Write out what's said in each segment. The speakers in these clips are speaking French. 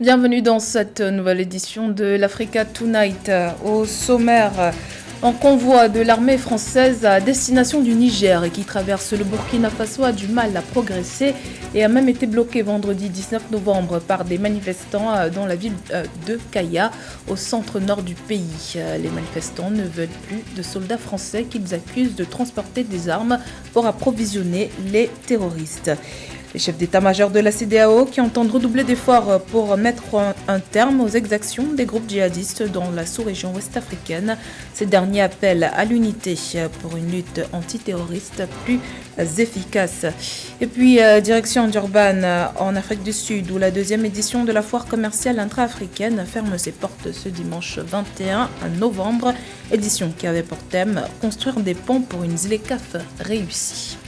Bienvenue dans cette nouvelle édition de l'Africa Tonight. Au sommaire, un convoi de l'armée française à destination du Niger et qui traverse le Burkina Faso a du mal à progresser et a même été bloqué vendredi 19 novembre par des manifestants dans la ville de Kaya, au centre-nord du pays. Les manifestants ne veulent plus de soldats français qu'ils accusent de transporter des armes pour approvisionner les terroristes. Les chefs d'état-major de la CEDEAO qui entendent redoubler d'efforts pour mettre un terme aux exactions des groupes djihadistes dans la sous-région ouest-africaine. Ces derniers appellent à l'unité pour une lutte antiterroriste plus efficace. Et puis, direction Durban en Afrique du Sud, où la deuxième édition de la foire commerciale intra-africaine ferme ses portes ce dimanche 21 novembre. Édition qui avait pour thème « Construire des ponts pour une ZLECAf réussie ».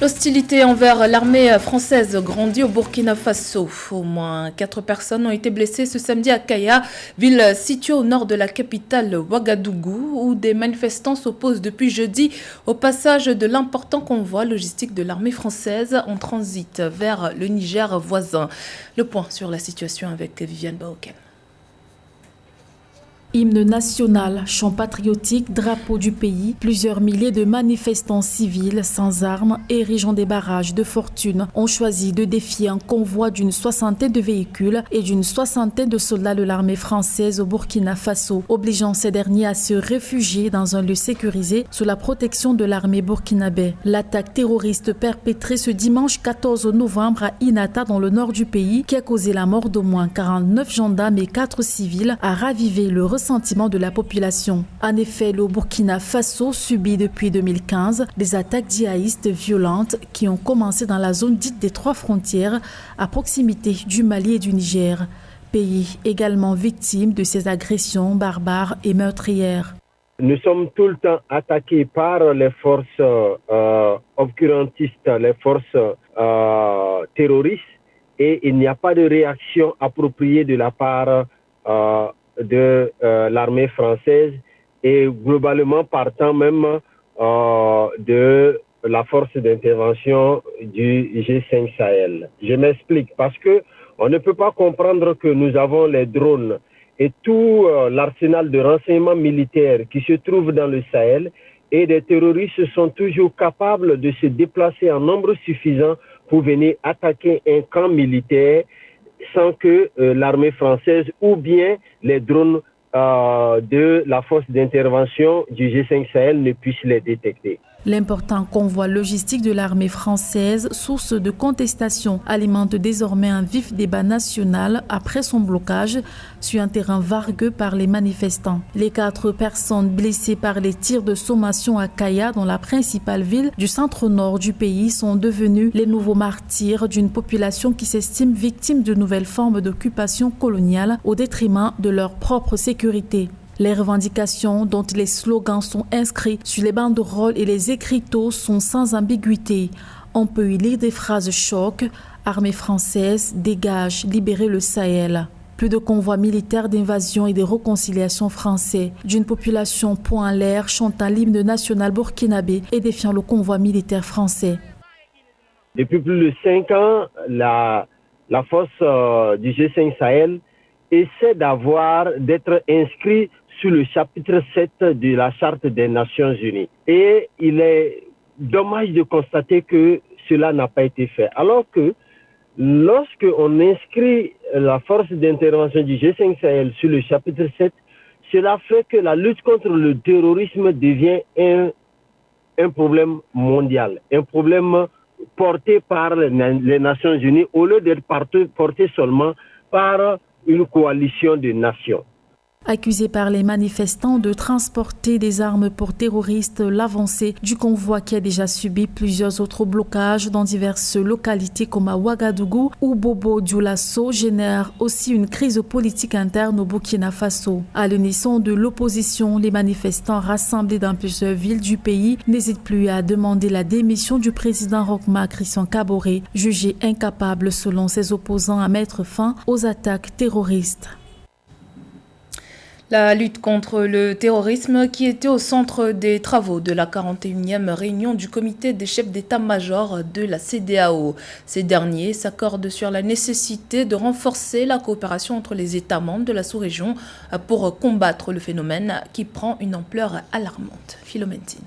L'hostilité envers l'armée française grandit au Burkina Faso. Au moins 4 personnes ont été blessées ce samedi à Kaya, ville située au nord de la capitale Ouagadougou, où des manifestants s'opposent depuis jeudi au passage de l'important convoi logistique de l'armée française en transit vers le Niger voisin. Le point sur la situation avec Viviane Baoken. Hymne national, chant patriotique, drapeau du pays, plusieurs milliers de manifestants civils sans armes, érigeant des barrages de fortune, ont choisi de défier un convoi d'une soixantaine de véhicules et d'une soixantaine de soldats de l'armée française au Burkina Faso, obligeant ces derniers à se réfugier dans un lieu sécurisé sous la protection de l'armée burkinabé. L'attaque terroriste perpétrée ce dimanche 14 novembre à Inata dans le nord du pays, qui a causé la mort d'au moins 49 gendarmes et 4 civils, a ravivé le ressentiment de la population. En effet, le Burkina Faso subit depuis 2015 des attaques djihadistes violentes qui ont commencé dans la zone dite des 3 frontières, à proximité du Mali et du Niger, pays également victime de ces agressions barbares et meurtrières. Nous sommes tout le temps attaqués par les forces obscurantistes, les forces terroristes, et il n'y a pas de réaction appropriée de la part de l'armée française et globalement partant même de la force d'intervention du G5 Sahel. Je m'explique parce que on ne peut pas comprendre que nous avons les drones et tout l'arsenal de renseignement militaire qui se trouve dans le Sahel, et des terroristes sont toujours capables de se déplacer en nombre suffisant pour venir attaquer un camp militaire sans que l'armée française ou bien les drones de la force d'intervention du G5 Sahel ne puissent les détecter. L'important convoi logistique de l'armée française, source de contestation, alimente désormais un vif débat national après son blocage sur un terrain vargueux par les manifestants. Les 4 personnes blessées par les tirs de sommation à Kaya, dans la principale ville du centre-nord du pays, sont devenues les nouveaux martyrs d'une population qui s'estime victime de nouvelles formes d'occupation coloniale au détriment de leur propre sécurité. Les revendications dont les slogans sont inscrits sur les banderoles et les écriteaux sont sans ambiguïté. On peut y lire des phrases choc, « Armée française, dégage, libérez le Sahel ». Plus de convois militaires d'invasion et de réconciliation français, d'une population poing en l'air chantant l'hymne national burkinabé et défiant le convoi militaire français. Depuis plus de 5 ans, la force du G5 Sahel essaie d'être inscrit sur le chapitre 7 de la Charte des Nations Unies. Et il est dommage de constater que cela n'a pas été fait. Alors que lorsque on inscrit la force d'intervention du G5 Sahel sur le chapitre 7, cela fait que la lutte contre le terrorisme devient un problème mondial, un problème porté par les Nations Unies au lieu d'être porté seulement par une coalition de nations. Accusé par les manifestants de transporter des armes pour terroristes, l'avancée du convoi qui a déjà subi plusieurs autres blocages dans diverses localités comme à Ouagadougou ou Bobo Dioulasso génère aussi une crise politique interne au Burkina Faso. À l'unisson de l'opposition, les manifestants rassemblés dans plusieurs villes du pays n'hésitent plus à demander la démission du président Roch-Marc Christian Kaboré, jugé incapable selon ses opposants à mettre fin aux attaques terroristes. La lutte contre le terrorisme qui était au centre des travaux de la 41e réunion du comité des chefs d'état-major de la CEDEAO. Ces derniers s'accordent sur la nécessité de renforcer la coopération entre les États membres de la sous-région pour combattre le phénomène qui prend une ampleur alarmante. Philoméntine.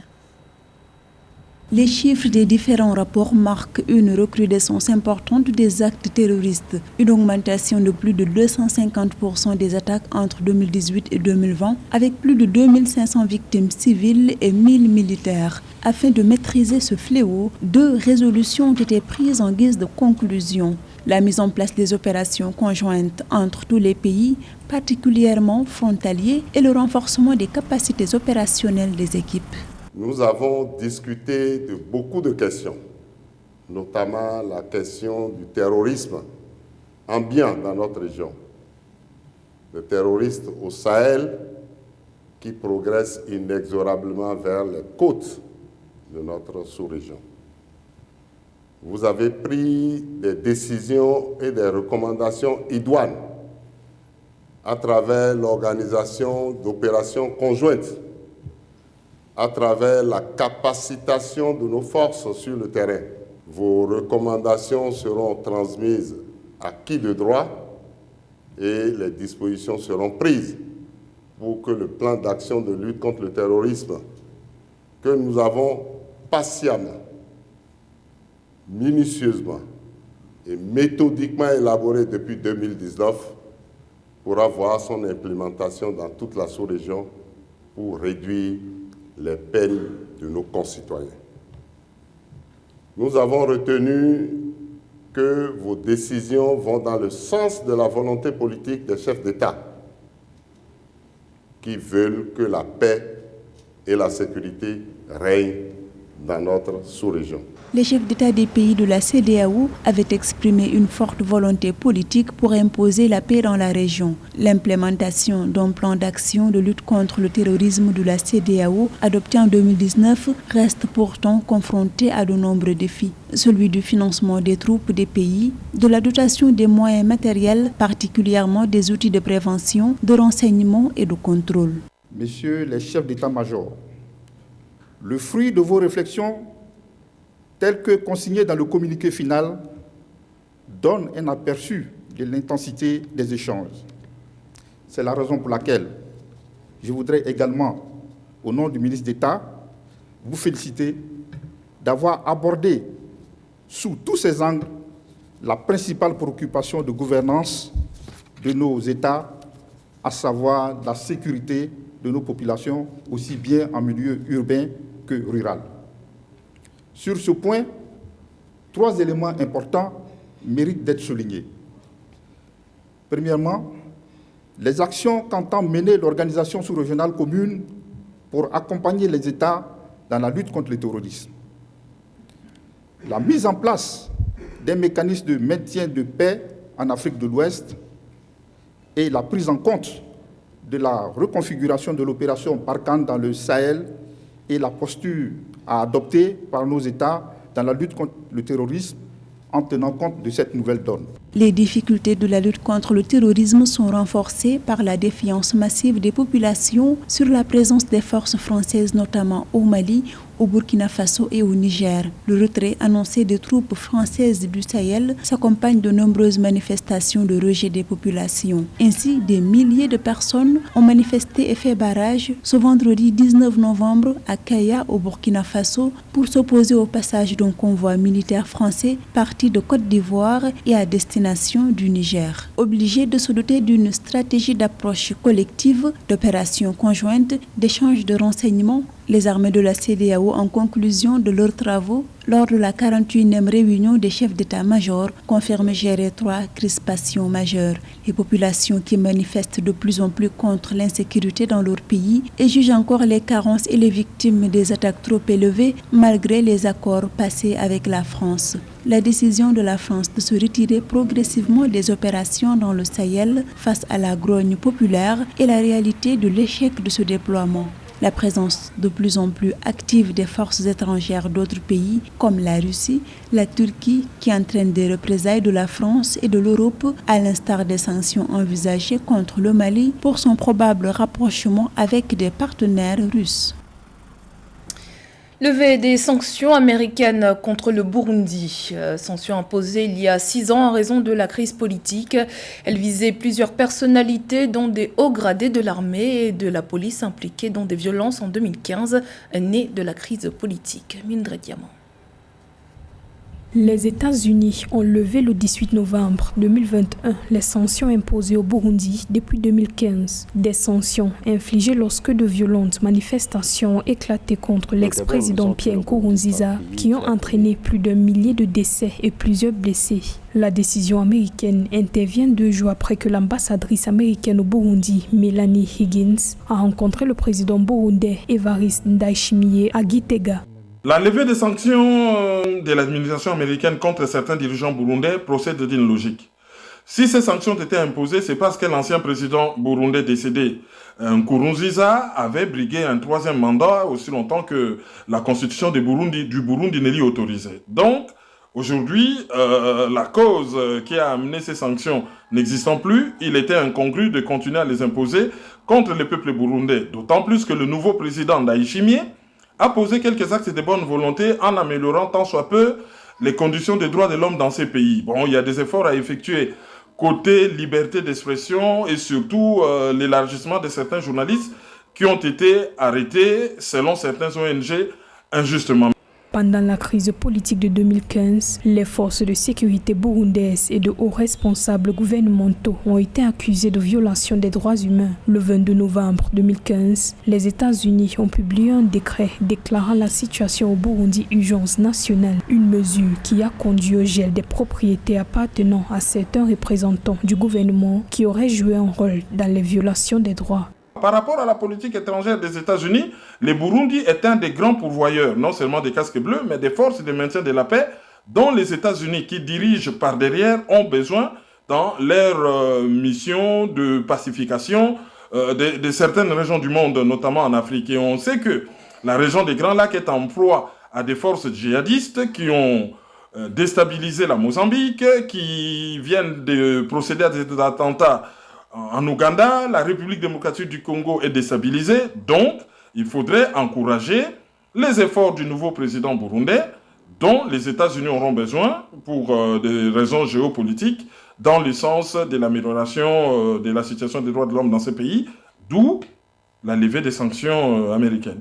Les chiffres des différents rapports marquent une recrudescence importante des actes terroristes, une augmentation de plus de 250% des attaques entre 2018 et 2020, avec plus de 2500 victimes civiles et 1000 militaires. Afin de maîtriser ce fléau, 2 résolutions ont été prises en guise de conclusion. La mise en place des opérations conjointes entre tous les pays, particulièrement frontaliers, et le renforcement des capacités opérationnelles des équipes. Nous avons discuté de beaucoup de questions, notamment la question du terrorisme ambiant dans notre région. Le terroriste au Sahel qui progresse inexorablement vers les côtes de notre sous-région. Vous avez pris des décisions et des recommandations idoines à travers l'organisation d'opérations conjointes, à travers la capacitation de nos forces sur le terrain. Vos recommandations seront transmises à qui de droit et les dispositions seront prises pour que le plan d'action de lutte contre le terrorisme que nous avons patiemment, minutieusement et méthodiquement élaboré depuis 2019 pourra voir son implémentation dans toute la sous-région pour réduire les peines de nos concitoyens. Nous avons retenu que vos décisions vont dans le sens de la volonté politique des chefs d'État qui veulent que la paix et la sécurité règnent dans notre sous-région. Les chefs d'État des pays de la CEDEAO avaient exprimé une forte volonté politique pour imposer la paix dans la région. L'implémentation d'un plan d'action de lutte contre le terrorisme de la CEDEAO, adopté en 2019, reste pourtant confrontée à de nombreux défis. Celui du financement des troupes des pays, de la dotation des moyens matériels, particulièrement des outils de prévention, de renseignement et de contrôle. Messieurs les chefs d'état-major, le fruit de vos réflexions tel que consigné dans le communiqué final, donne un aperçu de l'intensité des échanges. C'est la raison pour laquelle je voudrais également, au nom du ministre d'État, vous féliciter d'avoir abordé sous tous ces angles la principale préoccupation de gouvernance de nos États, à savoir la sécurité de nos populations, aussi bien en milieu urbain que rural. Sur ce point, 3 éléments importants méritent d'être soulignés. Premièrement, les actions qu'entend mener l'organisation sous-régionale commune pour accompagner les États dans la lutte contre le terrorisme. La mise en place des mécanismes de maintien de paix en Afrique de l'Ouest et la prise en compte de la reconfiguration de l'opération Barkhane dans le Sahel et la posture à adopter par nos États dans la lutte contre le terrorisme en tenant compte de cette nouvelle donne. Les difficultés de la lutte contre le terrorisme sont renforcées par la défiance massive des populations sur la présence des forces françaises, notamment au Mali, au Burkina Faso et au Niger. Le retrait annoncé des troupes françaises du Sahel s'accompagne de nombreuses manifestations de rejet des populations. Ainsi, des milliers de personnes ont manifesté et fait barrage ce vendredi 19 novembre à Kaya, au Burkina Faso, pour s'opposer au passage d'un convoi militaire français parti de Côte d'Ivoire et à destination du Niger. Obligés de se doter d'une stratégie d'approche collective, d'opérations conjointes, d'échanges de renseignements, les armées de la CEDEAO, en conclusion de leurs travaux, lors de la 41e réunion des chefs d'état-major, confirment gérer 3 crispations majeures. Les populations qui manifestent de plus en plus contre l'insécurité dans leur pays et jugent encore les carences et les victimes des attaques trop élevées malgré les accords passés avec la France. La décision de la France de se retirer progressivement des opérations dans le Sahel face à la grogne populaire et la réalité de l'échec de ce déploiement. La présence de plus en plus active des forces étrangères d'autres pays, comme la Russie, la Turquie, qui entraîne des représailles de la France et de l'Europe, à l'instar des sanctions envisagées contre le Mali pour son probable rapprochement avec des partenaires russes. Levée des sanctions américaines contre le Burundi. Sanctions imposées il y a 6 ans en raison de la crise politique. Elles visaient plusieurs personnalités, dont des hauts gradés de l'armée et de la police impliquées dans des violences en 2015, nées de la crise politique. Mildred Diamant. Les États-Unis ont levé le 18 novembre 2021 les sanctions imposées au Burundi depuis 2015. Des sanctions infligées lorsque de violentes manifestations ont éclaté contre l'ex-président Pierre Nkurunziza qui ont entraîné plus d'1 millier de décès et plusieurs blessés. La décision américaine intervient 2 jours après que l'ambassadrice américaine au Burundi, Melanie Higgins, a rencontré le président burundais Evariste Ndayishimiye à Gitega. La levée des sanctions de l'administration américaine contre certains dirigeants burundais procède d'une logique. Si ces sanctions étaient imposées, c'est parce que l'ancien président burundais décédé, Nkurunziza, avait brigué un 3e mandat aussi longtemps que la constitution du Burundi ne l'y autorisait. Donc, aujourd'hui, la cause qui a amené ces sanctions n'existant plus, il était incongru de continuer à les imposer contre le peuple burundais. D'autant plus que le nouveau président Ndayishimiye a posé quelques actes de bonne volonté en améliorant tant soit peu les conditions des droits de l'homme dans ces pays. Bon, il y a des efforts à effectuer côté liberté d'expression et surtout l'élargissement de certains journalistes qui ont été arrêtés selon certaines ONG injustement. Pendant la crise politique de 2015, les forces de sécurité burundaises et de hauts responsables gouvernementaux ont été accusés de violation des droits humains. Le 22 novembre 2015, les États-Unis ont publié un décret déclarant la situation au Burundi urgence nationale, une mesure qui a conduit au gel des propriétés appartenant à certains représentants du gouvernement qui auraient joué un rôle dans les violations des droits. Par rapport à la politique étrangère des États-Unis, le Burundi est un des grands pourvoyeurs, non seulement des casques bleus, mais des forces de maintien de la paix, dont les États-Unis, qui dirigent par derrière, ont besoin dans leur mission de pacification de certaines régions du monde, notamment en Afrique. Et on sait que la région des Grands Lacs est en proie à des forces djihadistes qui ont déstabilisé la Mozambique, qui viennent de procéder à des attentats en Ouganda. La République démocratique du Congo est déstabilisée, donc il faudrait encourager les efforts du nouveau président burundais, dont les États-Unis auront besoin pour des raisons géopolitiques, dans le sens de l'amélioration de la situation des droits de l'homme dans ces pays, d'où la levée des sanctions américaines.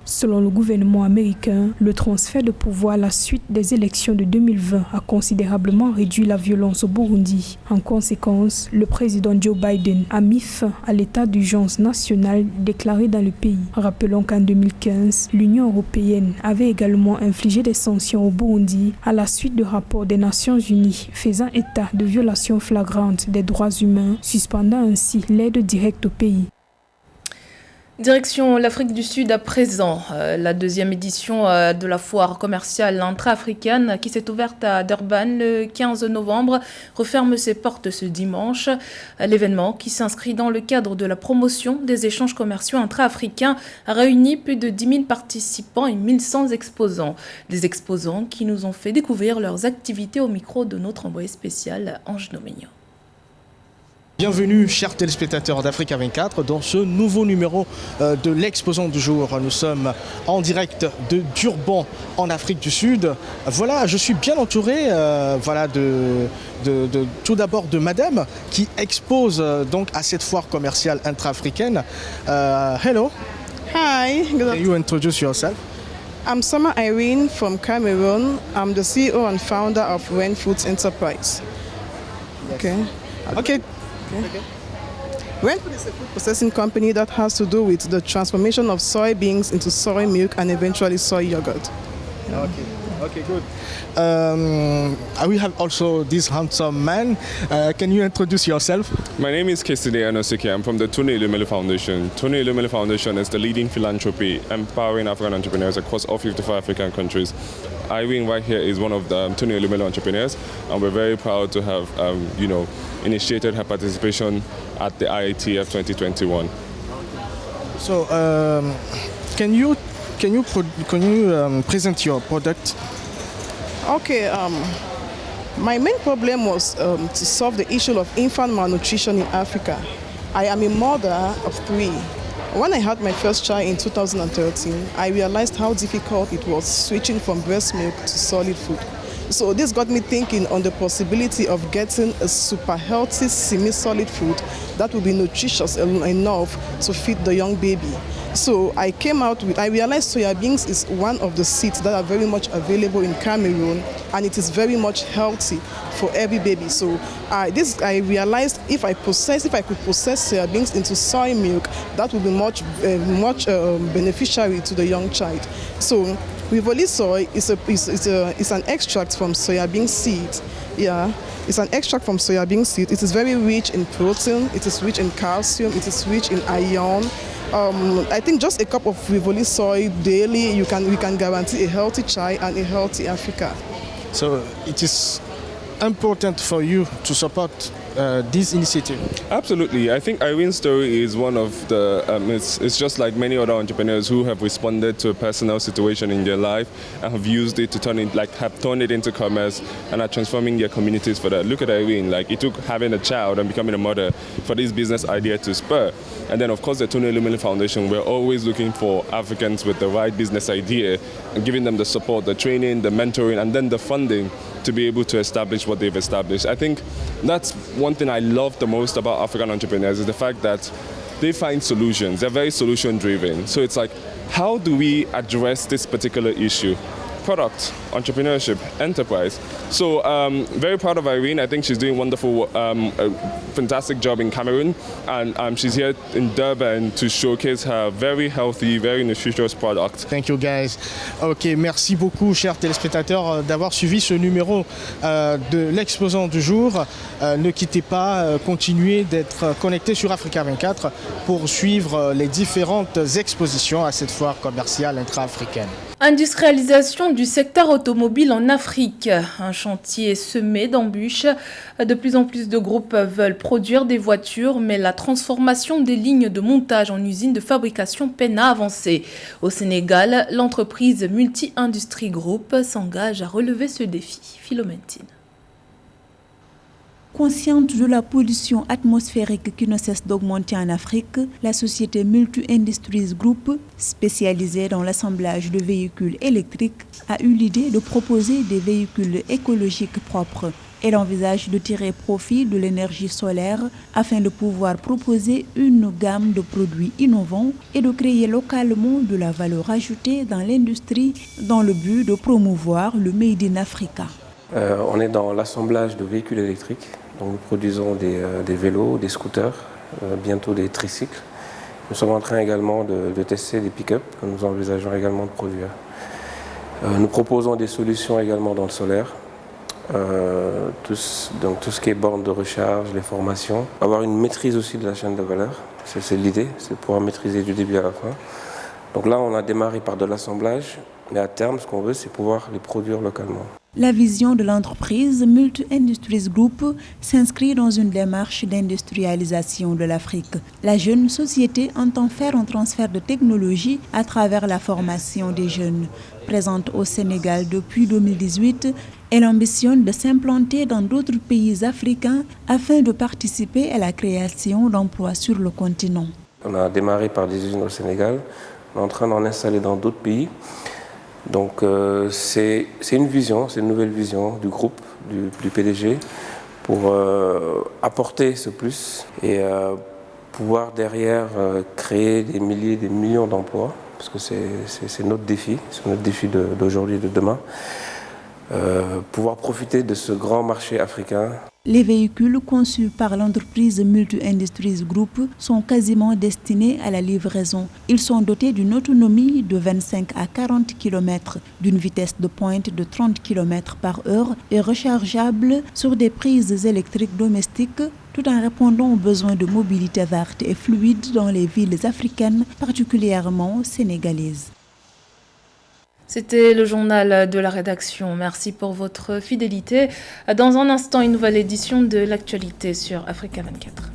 Selon le gouvernement américain, le transfert de pouvoir à la suite des élections de 2020 a considérablement réduit la violence au Burundi. En conséquence, le président Joe Biden a mis fin à l'état d'urgence nationale déclaré dans le pays. Rappelons qu'en 2015, l'Union européenne avait également infligé des sanctions au Burundi à la suite de rapports des Nations Unies faisant état de violations flagrantes des droits humains, suspendant ainsi l'aide directe au pays. Direction l'Afrique du Sud à présent. La 2e édition de la foire commerciale intra-africaine qui s'est ouverte à Durban le 15 novembre referme ses portes ce dimanche. L'événement, qui s'inscrit dans le cadre de la promotion des échanges commerciaux intra-africains, a réuni plus de 10 000 participants et 1100 exposants. Des exposants qui nous ont fait découvrir leurs activités au micro de notre envoyé spécial Ange Nomignon. Bienvenue chers téléspectateurs d'Africa 24 dans ce nouveau numéro de l'exposant du jour. Nous sommes en direct de Durban en Afrique du Sud. Voilà, je suis bien entouré tout d'abord de madame qui expose donc à cette foire commerciale intra-africaine. Hello. Hi. Can you introduce yourself? I'm Summer Irene from Cameroon. I'm the CEO and founder of Wen Foods Enterprise. Yes. Okay. Wen Food is a food processing company that has to do with the transformation of soybeans into soy milk and eventually soy yogurt. Okay, good. We have also this handsome man. Can you introduce yourself? My name is Keside Anosike. I'm from the Tony Elumelu Foundation. Tony Elumelu Foundation is the leading philanthropy empowering African entrepreneurs across all 55 African countries. Irene right here is one of the Tony Elumelu entrepreneurs, and we're very proud to have, initiated her participation at the IATF 2021. So, can you present your product? Okay. My main problem was to solve the issue of infant malnutrition in Africa. I am a mother of 3. When I had my first child in 2013, I realized how difficult it was switching from breast milk to solid food. So this got me thinking on the possibility of getting a super healthy semi-solid food that would be nutritious enough to feed the young baby. So I realized soya beans is one of the seeds that are very much available in Cameroon, and it is very much healthy for every baby. So I realized if I could process soya beans into soy milk, that would be much beneficiary to the young child. So Rivoli soy is an extract from soya bean seed. Yeah, it's an extract from soya bean seed. It is very rich in protein. It is rich in calcium. It is rich in iron. I think just a cup of Rivoli soy daily, we can guarantee a healthy child and a healthy Africa. So it is important for you to support this initiative? Absolutely. I think Irene's story is one of the, it's just like many other entrepreneurs who have responded to a personal situation in their life and have used it to have turned it into commerce and are transforming their communities for that. Look at Irene, it took having a child and becoming a mother for this business idea to spur. And then of course the Tony Elumelu Foundation, we're always looking for Africans with the right business idea and giving them the support, the training, the mentoring, and then the funding to be able to establish what they've established. I think that's one thing I love the most about African entrepreneurs is the fact that they find solutions. They're very solution driven. So it's how do we address this particular issue? Product, entrepreneurship, enterprise. So very proud of Irene. I think she's doing wonderful, a fantastic job in Cameroon, and she's here in Durban to showcase her very healthy, very nutritious product. Thank you guys. Ok, merci beaucoup chers téléspectateurs d'avoir suivi ce numéro de l'exposant du jour. Ne quittez pas, continuez d'être connectés sur Africa 24 pour suivre les différentes expositions à cette foire commerciale intra-africaine. Industrialisation du secteur automobile en Afrique. Un chantier semé d'embûches. De plus en plus de groupes veulent produire des voitures, mais la transformation des lignes de montage en usines de fabrication peine à avancer. Au Sénégal, l'entreprise Multi-Industrie Group s'engage à relever ce défi. Philomentine. Consciente de la pollution atmosphérique qui ne cesse d'augmenter en Afrique, la société Multi-Industries Group, spécialisée dans l'assemblage de véhicules électriques, a eu l'idée de proposer des véhicules écologiques propres. Elle envisage de tirer profit de l'énergie solaire afin de pouvoir proposer une gamme de produits innovants et de créer localement de la valeur ajoutée dans l'industrie dans le but de promouvoir le Made in Africa. On est dans l'assemblage de véhicules électriques. Donc nous produisons des vélos, des scooters, bientôt des tricycles. Nous sommes en train également de tester des pick-up que nous envisageons également de produire. Nous proposons des solutions également dans le solaire. Donc tout ce qui est bornes de recharge, les formations. Avoir une maîtrise aussi de la chaîne de valeur. C'est l'idée, c'est de pouvoir maîtriser du début à la fin. Donc là, on a démarré par de l'assemblage, mais à terme, ce qu'on veut, c'est pouvoir les produire localement. La vision de l'entreprise Multi-Industries Group s'inscrit dans une démarche d'industrialisation de l'Afrique. La jeune société entend faire un transfert de technologie à travers la formation des jeunes. Présente au Sénégal depuis 2018, elle ambitionne de s'implanter dans d'autres pays africains afin de participer à la création d'emplois sur le continent. On a démarré par des usines au Sénégal, on est en train d'en installer dans d'autres pays. Donc c'est une vision, c'est une nouvelle vision du groupe, du PDG, pour apporter ce plus et pouvoir derrière créer des milliers, des millions d'emplois, parce que c'est notre défi, c'est notre défi d'aujourd'hui et de demain. Pouvoir profiter de ce grand marché africain. Les véhicules conçus par l'entreprise Multi-Industries Group sont quasiment destinés à la livraison. Ils sont dotés d'une autonomie de 25 à 40 km, d'une vitesse de pointe de 30 km par heure et rechargeables sur des prises électriques domestiques, tout en répondant aux besoins de mobilité verte et fluide dans les villes africaines, particulièrement sénégalaises. C'était le journal de la rédaction. Merci pour votre fidélité. Dans un instant, une nouvelle édition de l'actualité sur Africa 24.